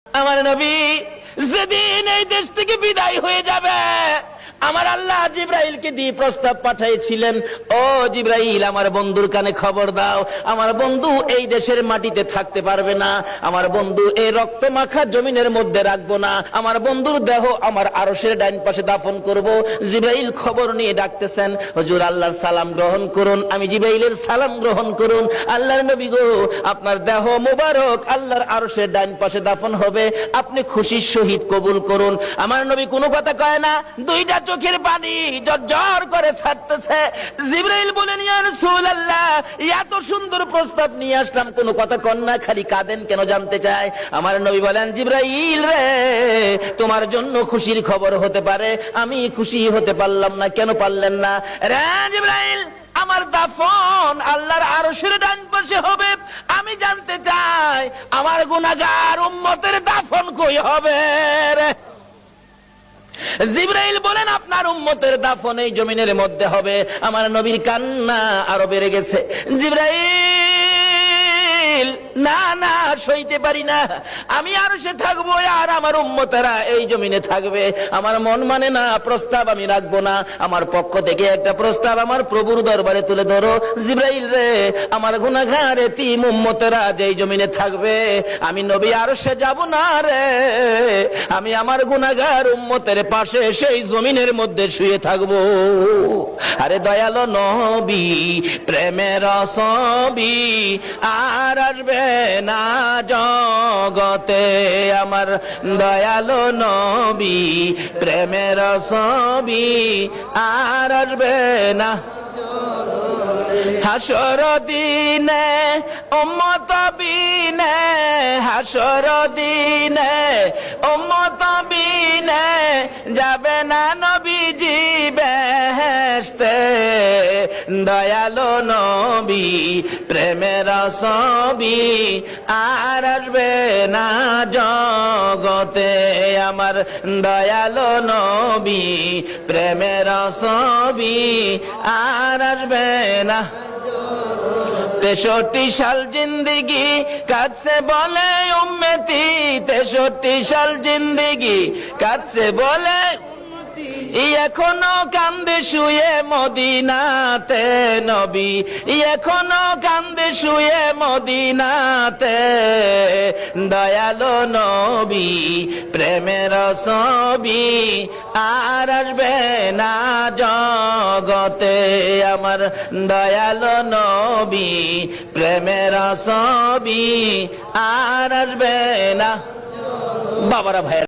আমার নবী যেদিন এই দেশ থেকে বিদায় হয়ে যাবে, আমার আল্লাহ জিব্রাইলকে দিয়ে প্রস্তাব পাঠিয়েছিলেন, ও জিব্রাইল, আমার বন্ধুর কানে খবর দাও, আমার বন্ধু এই দেশের মাটিতে থাকতে পারবে না, আমার বন্ধু এই রক্ত মাখা জমিনের মধ্যে রাখবো না, আমার বন্ধুর দেহ আমার আরশের ডাইন পাশে দাফন করব। জিব্রাইল খবর নিয়ে ডাকতেছেন, হুজুর আল্লাহর সালাম গ্রহণ করুন। আমি জিব্রাইলের সালাম গ্রহণ করুন। আল্লাহর নবী গো, আপনার দেহ মোবারক আল্লাহর আরশের ডাইন পাশে দাফন হবে, আপনি খুশির সহিত কবুল করুন। আমার নবী কোনো কথা কয় না, দুইটা চোখের পানি জর্জর করে ছাড়তেছে। জিবরাইল বলেন, ইয়া রাসূলুল্লাহ, এত সুন্দর প্রস্তাব নিয়ে আসলাম, কোনো কথা কন না, খালি কাঁদেন কেন জানতে চাই। আমার নবী বলেন, জিবরাইল রে, তোমার জন্য খুশির খবর হতে পারে, আমি খুশি হতে পারলাম না। কেন পারলেন না? রে জিবরাইল, আমার দাফন আল্লাহর আরশের ডান পাশে হবে, আমি জানতে চাই আমার গুনাহগার উম্মতের দাফন কই হবে রে? জিবরাইল বলেন, আপনার উম্মতের দাফন এই জমিনের মধ্যে হবে। আমার নবীর কান্না আরো বেড়ে গেছে। জিবরাইল, না না, সইতে পারি না, আমি আরশে থাকবো আর আমার উম্মতেরা এই জমিনে থাকবে। আমার মন মানে না, প্রস্তাব আমি রাখবো না। আমার পক্ষ থেকে একটা প্রস্তাব আমার প্রভুর দরবারে তুলে ধরো। জিবরাইল রে, আমার গুনাহগার এতিম উম্মতেরা যেই জমিনে থাকবে, আমি নবী আরশে যাব না রে, আমি আমার গুনাহগার উম্মতের পাশে সেই জমিনের মধ্যে শুয়ে থাকবো। আরে দয়ালো নবী, প্রেমের ছবি আর আসবে না জগতে, আমার দয়ালো নবী, প্রেমের ছবি আর আসবে না। হাসর দিনে উম্মত বিনে, হাসর দিনে উম্মত বিনে যাবে না নবীজি বেহেশতে। দয়ালো নবী, প্রেমের ছবি আর আসবে না জগতে, আমার দয়ালো নবী, প্রেমের ছবি আর আসবে না। 63 সাল জিন্দিগি কাটছে বলে উম্মতি, 63 সাল জিন্দিগি কাটছে বলে, এখনো কান্দে শুয়ে মদিনাতে নবী, এখনো কান্দে শুয়ে মদিনাতে। দয়ালো নবী, প্রেমের ছবি আর আসবে না জগতে, আমার দয়ালো নবী, প্রেমের ছবি আর আসবে না। বাবারা ভাই।